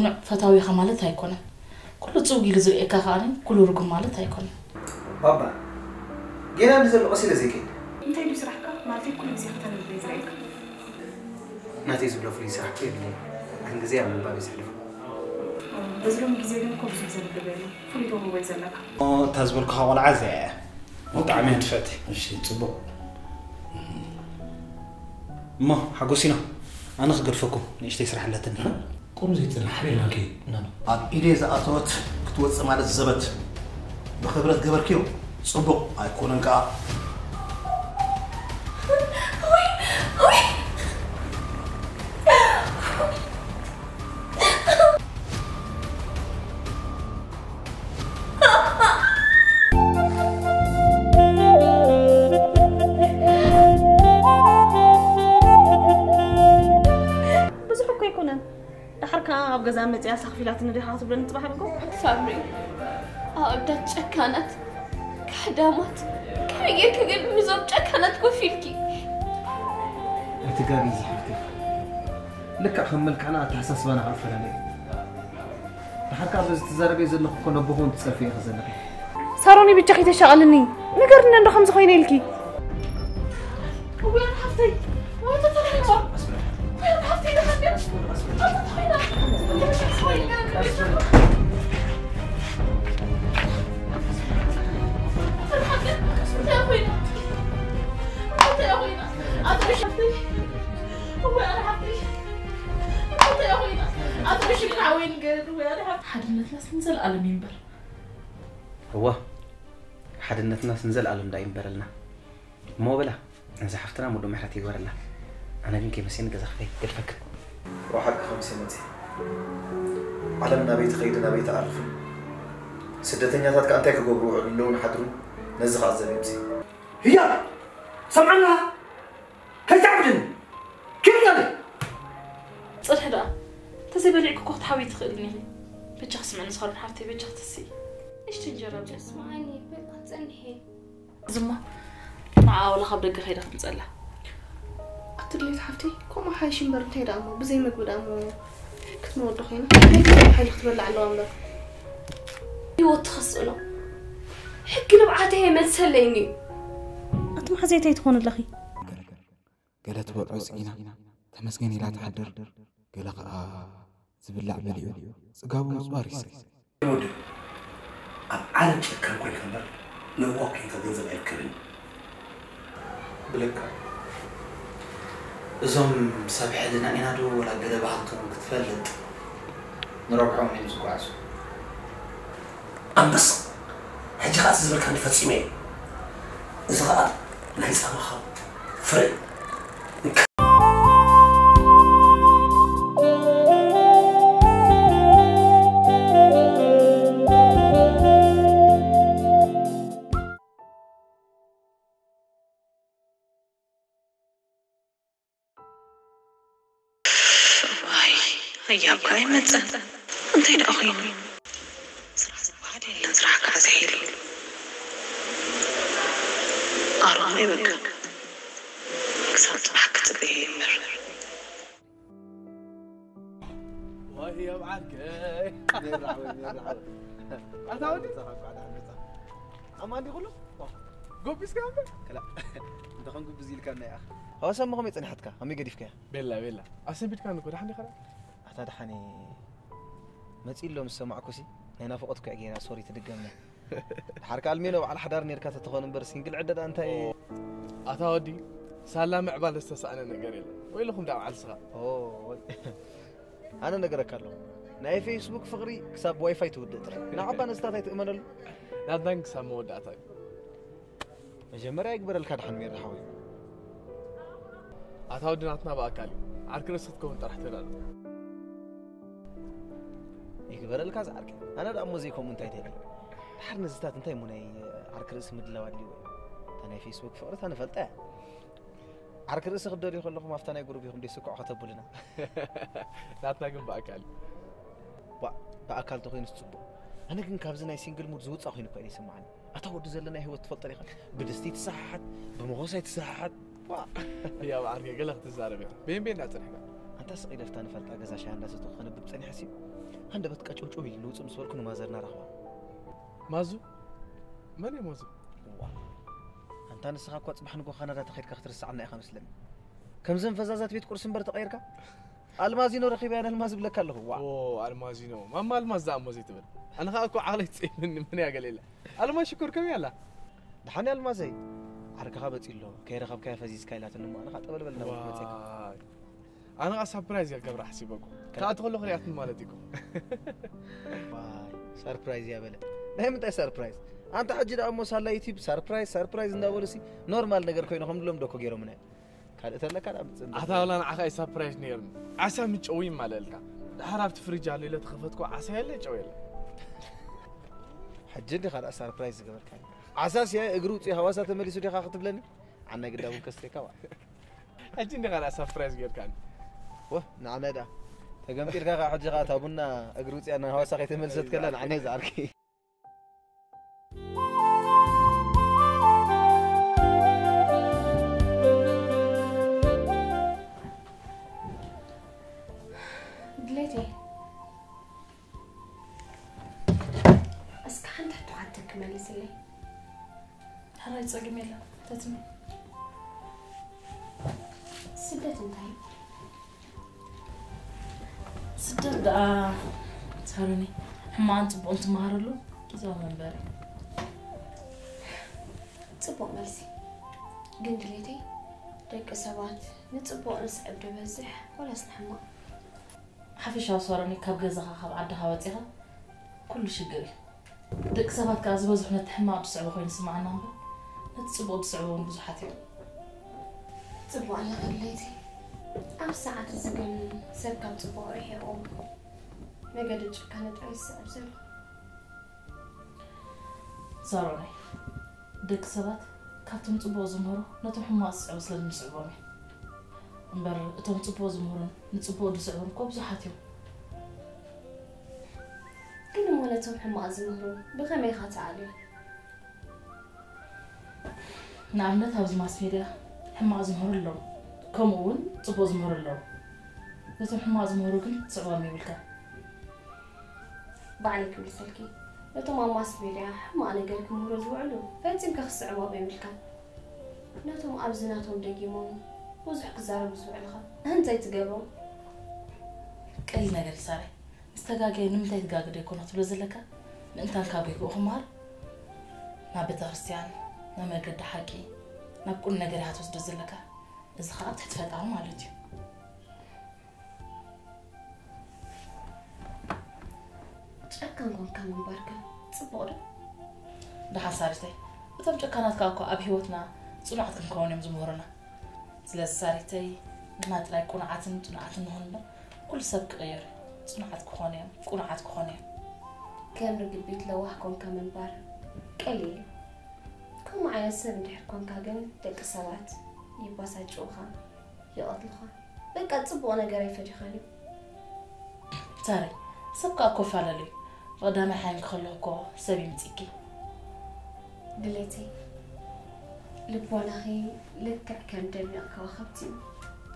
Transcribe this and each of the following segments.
صنع فتاوي خمالت هيكونه كل تصوغي لزرقك خاني كل رقم مالت هيكونه بابا جينا نزل قصيدة زي كده انت اللي سرحك ما في كل زي ختم البيت ناتي زبلو في سرحك اللي كان جزيء من باب يسحلف بس لهم جزيء لهم كوب زي الدبالة فلي تو هو يزلك تزبل كهوان عزة وطعمين تفتح ماشي تصبو ما حقوسينا أنا خجل فكم نيش تسرح لتني قوم زي تنحرينا كي نعم عاد إليزا أتوت كتوت مال الزبط بخبرة جبر كيو صبو هيكون كا جزامة يا سخفيلات ندي حاطب لنا تبحركم صبري أبدأ شكانت كحدامات كمية كجيب مزوج شكانت كوفيلكي اعتقادي زحفتي لك أخملك أنا تحسس بنا عارفة لي تحرك بس تزربي زل كنا بهون تسافي خزنك صاروني بتشخي تشغلني نقرنا ندخل مزخوين لكي وين حفتي وين تطلعي وين حفتي دخلني حدنتنا سنزل ألم ينبر هو حدنتنا سنزل ألم دا ينبر لنا مو بلا إذا حفتنا مدو محرتي ورنا أنا بينكي مسين كذا خفي كيفك روحك 5 متي علمنا بيت خيدنا بيت عرف سدتني ذاتك أنت كجبرو اللون حدرو نزخ عزبي مسي هي سمعنا هل تعبدن كيف قال صلح ده تسيبلي كوكو تحاوي تخليني بتشخص من صار حفتي بتشخصي ايش تنجرب اسمعني بقى تنهي زما مع ولا خبرك خير نصلح أتريد حفتي كم حايشين برتي دامو بزي ما قول دامو كنت نود خينا حي اختبر على الأمر يو تخصنا حكي لبعته ما تسليني أنتم حزيتي تكون الأخي قالت وعزقينا تمسكني لا تحضر قال زبلع مليو صقابو مصبار يسري يودي عالم شكرا كل كمبر نواكي تنزل الكريم بلك إزم سبح لنا إنادو ولا قد بعضهم كتفلت نربحهم من زقعسو أنبس هجي خاص زبل كان يفصيمي إذا قال ليس مخاو فرق هيا بقى يمتى انتين أخينا بعدين نزرعك عزيلي أرامي بك كسرت بحكة بيمر وهي معك أتعودي أما عندي كله قبيس كامل لا انت خلنا نقول بزيل كان يا اخي هو سمهم يصني حدك هم يقدف كه بلا أصلا بيت كانوا كده حني خلاص هذا حني ما تقول لهم سمعكوا سي هنا فقطك اجينا سوري تدقمنا حركه الميلو على حدار نيركا تتخون بر سنجل عدد انت أتعودي سلام عبال استسأنا نقريل ويلهم دعوا على الصغار اوه انا نقرك له ناي فيسبوك فقري حساب واي فاي تودت نعبا نستاتاي تأمن له لا تنك سامو دعتاي مجمرة يكبر الكاد حنمير رحوي أتعودي نعطنا بأكالي عارك صدقكم طرحت لنا يكبر الكاز عارك انا دا موزيكم انت تيلي حر نزتات انت مناي عارك رأس مدلوادي انا فيسبوك فقرت انا فلطه عارك رأس خدوري خلكم افتنا جروب يخم دي سكو خطبوا لنا نعطنا كم بأكالي بأكال تخين تصبو أنا كن كابزنا سينجل مود زود أخوين كويس يسمعني أتود زلنا هو تفضل يخل بدستي تساعد بمغوصة تساعد يا وعارك قلت تزارب بين نعتن حنا أنت سقي لفتان فلت أجازة شان لازم تخن ببسني حسيب هند بتقچوچو يل نوص مسوركن مازرنا رخوا مازو من يا مازو انت نسخه كو صبح نكو خندا تخيدك اخترسعنا يا خمسلن كم زين فزازات بيت قرص مبر تقيرك المازينو رخيبه انا الماز بلك له اوه المازينو ما الماز دا موزي تبل انا خاكو عقلي تصيب من يا قليله الماز شكر كم يلا دحاني المازي حركه خبطيلو كيرخب كيف فزيز كايلات انه انا خطبل بلنا ومصيك انا سربرايز يا قبر حسيبكم كاتقول خريات مالتيكم واي سربرايز يا بلا نعم انت سربرايز انت حجي دا اموس على يوتيوب سربرايز እንዳወለሲ ኖርማል ነገር ኮይኑ ከምድሎም ደኮ ገይሮም ነ ካልእተ ለካ አታውላ አኻይ ሰርፕራይዝ ነይር ዓሳ ምጨዊ ማለልካ ድሓራብቲ ፍሪጅ አለ ኢለ ተኸፈትኩ ዓሳ ያለ ጨው ያለ حجي دي خلاص سربرايز ገበርካ ዓሳስ ያ እግሩ ጽ ሐዋሳ ተመሊሱ ዲኻ ክትብለኒ አና ግዳቡ ከስተካ ዋ حجي دي خلاص سرፕራይዝ ገርካ ወ ናመዳ ተገምጢርካ حجي ታቡና እግሩ ጽ ያና ሐዋሳ ከተመልሰት ከላ ናኔ ዛርኪ مالسلي هراي تصقم يلا تتمي سدت انتهي سدت دا تهرني ما انت بقول تمهرلو كذا منبري صبو مالسي قندليتي ديك سبات نصبو نسعب دبزح ولا سنحما حفيشا صورني كاب غزخا خاب عدها وصيها كل شيء قري دك سبات كاز بزحنا تحما بصعب خوين سمعنا نتصبو بصعبون بزحات يوم صبو على غليتي أو ساعة زقن سركب صبو ريحي أم ما قدرت كانت عايز أبزل صاروني دك سبات كاتم صبو زمهرو نتو حما صعب سلد نصعبوني امبر اتوم صبو زمهرو نصبو بصعبون كو بزحات يوم كل مولتهم حما زمهرو بغمي خات عالي نعملت هاوز ماس ميديا حما زمهرو اللو كمون صبو زمهرو اللو نتو حما زمهرو كن صعبامي بالكا بعليك بالسلكي نتو ما ماس ميديا حما أنا قلك مهرو زوعلو فانتم كخص عوابي بالكا نتو أبزناتهم دقيمون وزح كزارو بزوعلها هنتي تقابو قلي نغري صاري استغاغي نمتي تغاغدي كونات بلزلكا انتان كابيكو خمار ما بترسيان ما مقد حقي ما بكل نغري هاتوس دزلكا اذا خاطر تفتعو مالتي تشكنكم كم مباركه صبور ده حسارتي بتم جكانات كاكو اب هيوتنا صنعت كنكون يوم زمهرنا سلسارتي ما تلاقي قناعتن هون كل سبك غير صنعت كخونيا قناعات كخونيا كان رجل بيت لوحكم كم بار قليل كم على سن دحكم كاغن دك سبات يباساجوخا يقتلخا بقى صبو ነገር يفجخاني تاري سبكا كفاللي قدام حين خلوكو سبي متيكي دليتي لبوناخي لك كان دمي كواخبتي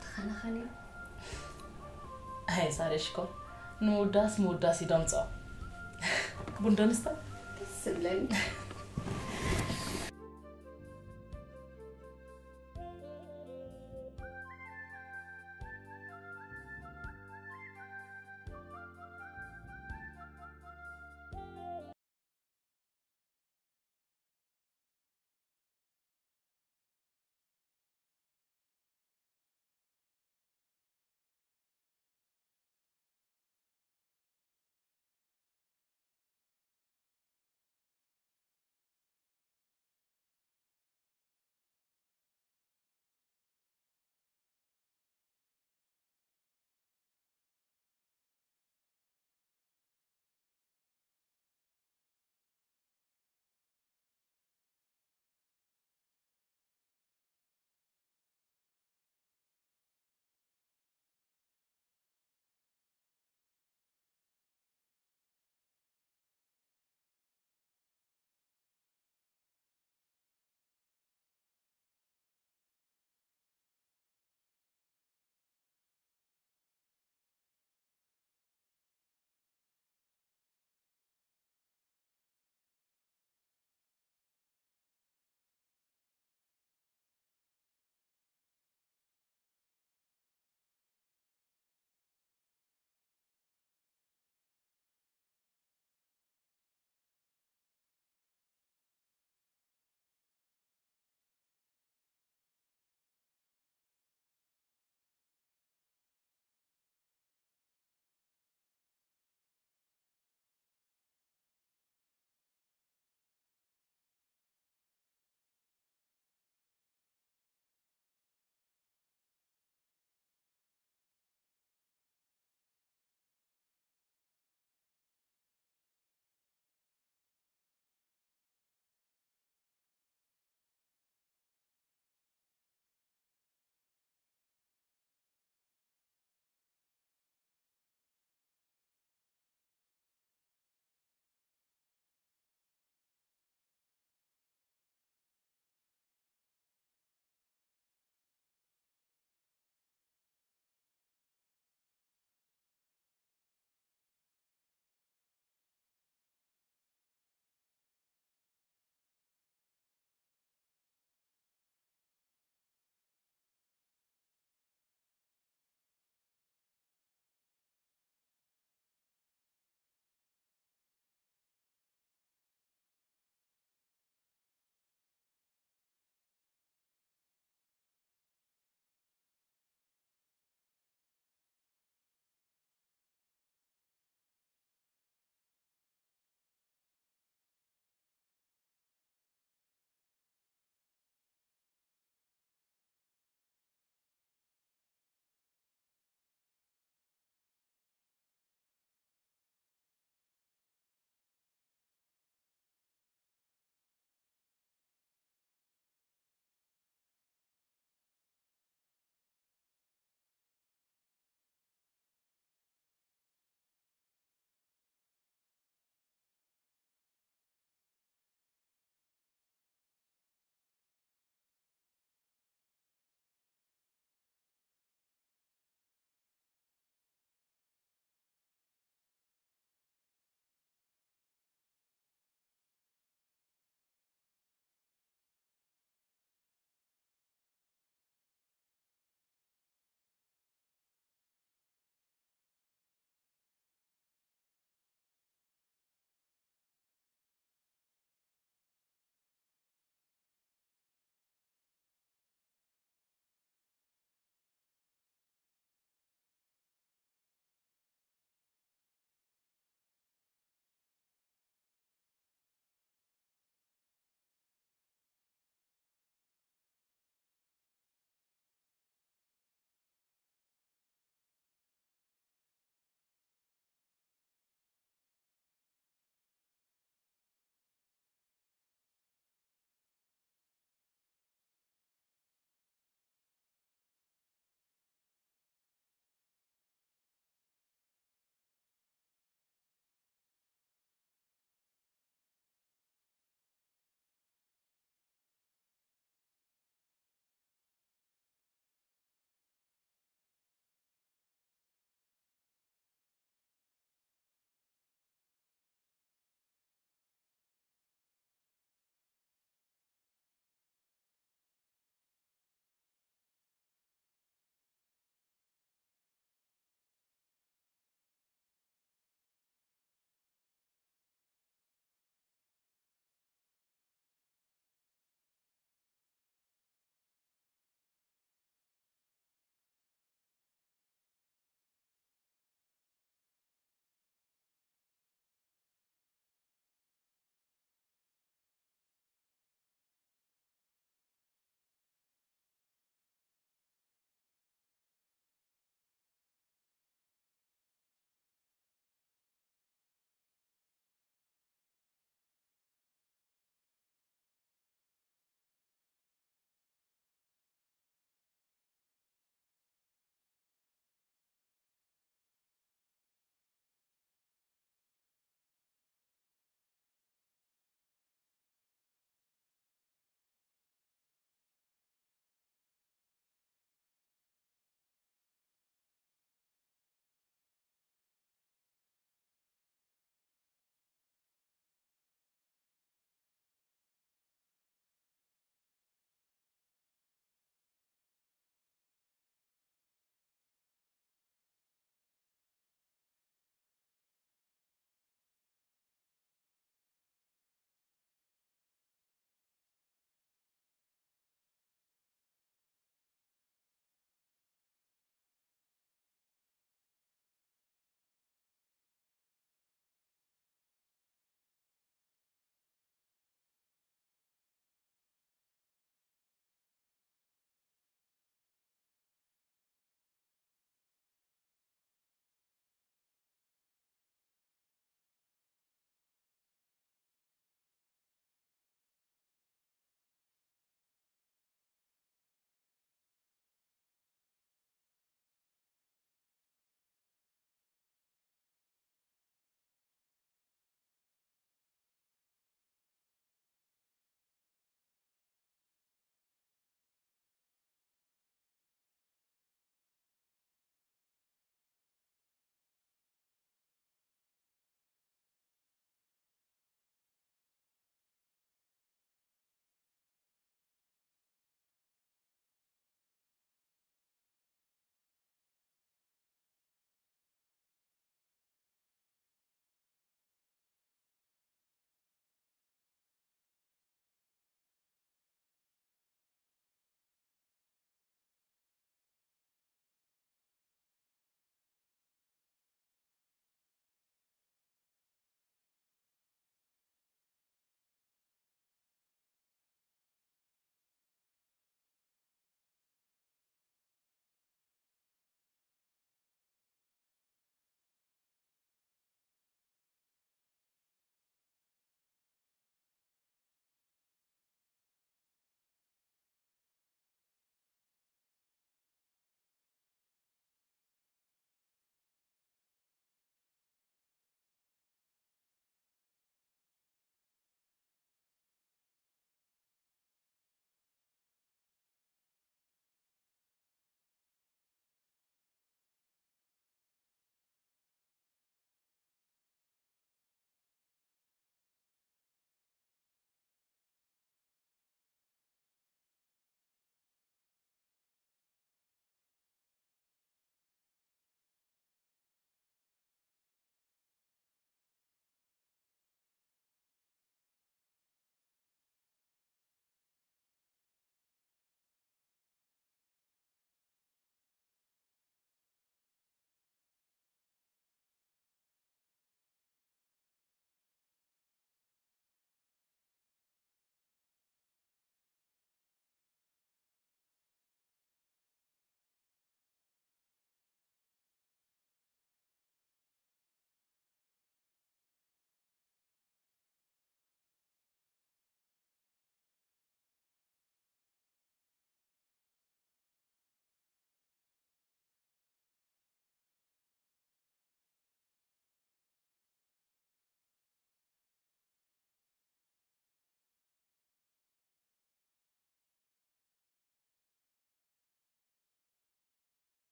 تخنخني هاي صارشكو نوداس يدمصو كبندنستا سبلن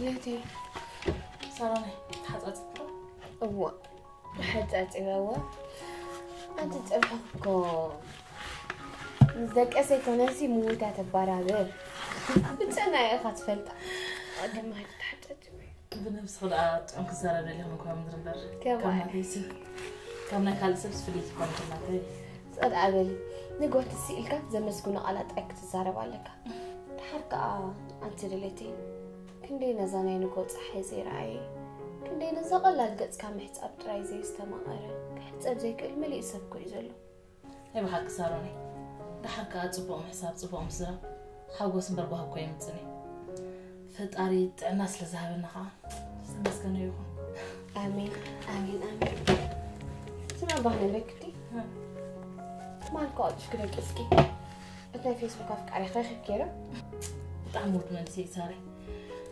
دلتي ساراني تحصص هو حتى هو أنت تفهمكم مزدك أسيت ناسي موتة البرابر بتسألنا يا أخت فلتة قدم ما تحتاج بنفس خدعات أنك زارة اللي هم كانوا مدربر كمان ليس كمان كان سبس في ليس كمان كنا صد عبالي نقول تسألك زي ما سكونا على تأكد زارة عليك تحرك أنت دلتي كندي نزاني نقول صحي زي رأي كندي نزقلات قد كم حساب تراي زي استماعرة حساب زي كل ملي سبكو يزلو هي بحق ساروني دحرك صبوم حساب صبوم زرا حاجوس بربها كوي متني فطاري الناس لذهبنا بس كانوا يقول آمين آمين آمين سمع بحنا لكتي ما نقعدش كده كسكي أنت فيسبوك أفك على خير كيرا تعمود من سي ساري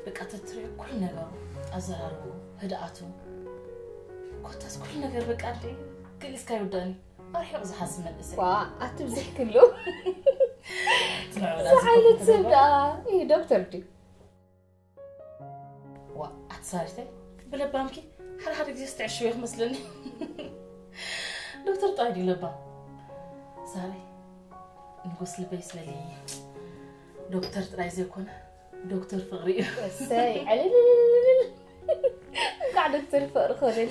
بقى تتري كل نجار أزهره هدأته كنت كل نجار بقى لي كل سكاي وداني أرحب إذا حاسس من الإسم أتبزح كله سعيدة سبدا إيه دكتور دي أتصارتي بلا بامكي حد يستع شوي مثلني دكتور طايدي لبا ساري نقص لبيس لي دكتور ترايزي يكون دكتور فقري ساي على قاعد دكتور فقر خدتي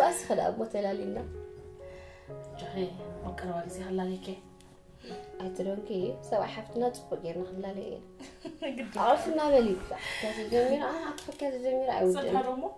بس خد أبو تلالينا جاي مقروا زي هلا ليكي أترونكي سواء حفتنا تبقي نخلى لي عرفنا بليك كذا جميلة أعرف كذا جميلة أودي سبحان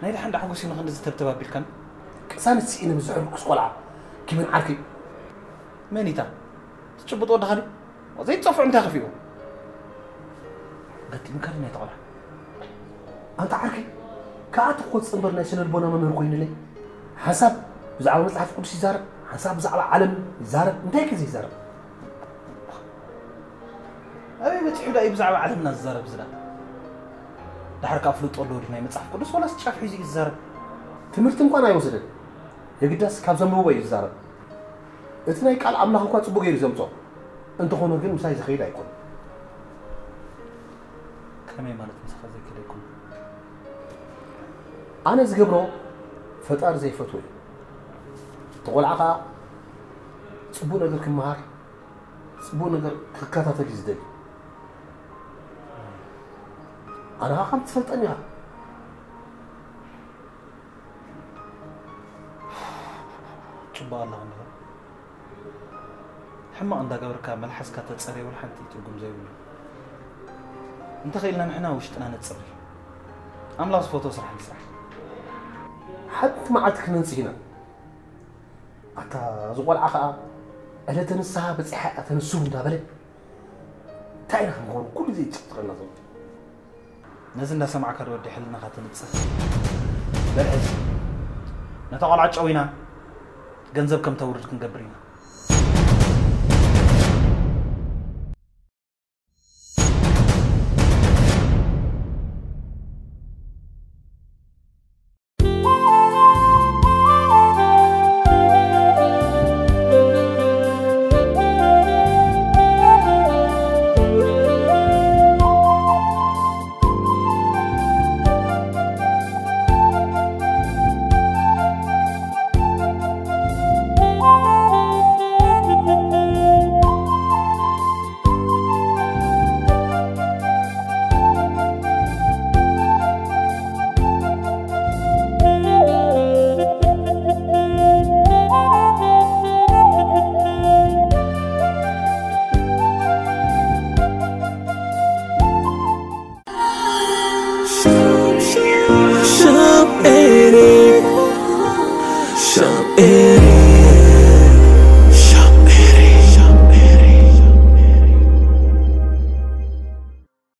نايل حند حقوسي نخند زتبتبا بالكن سانت سينا مزعل كسقلع كيمن عارفي مانيتا تشبط ود خدي وزي تصفع انت خفيو قلت مكان ما يطلع أنت عارفي كأنت قلت صبر ناشنال بونا من ركوين لي حسب بزعل مصلحة كل شيء زارب حسب بزعل عالم زارب انتهي كذي زارب أبي بتحيد أي بزعل عالمنا الزارب زلا دحرك أفلط أولوري ناي متصحف قدس ولا استشاف حيزي الزارب تمرت مكان أيوزدن يقدس كاب زمرو بي الزارب اتناي قال أملاك كوات صبو غير زمتو انت خونو جن مساي زخيل أيكون كمي مالت مسخة زي كده يكون أنا زقبرو فتار زي فتوي تقول عقا صبو نقر كمهار صبو نقر كاتا تجزدني أنا خمت تفلتني شبا الله عنها حما عندها قبرك ملحس كاتا تصري والحنتي ترقم زي بلو انت خيلنا نحنا وشتنا نتصري أملاس فوتو صرح نصرح حتى ما عادك ننسينا أتا زوال عقا ألا تنسها بس إحاء تنسوه دابلي تعينا خمغون كل زي تشتغلنا زوال نزلنا سمعك الودي حلنا خاطر نتصرف بالعز نتقال عجوينا جنزب كم تورد كنقبرينا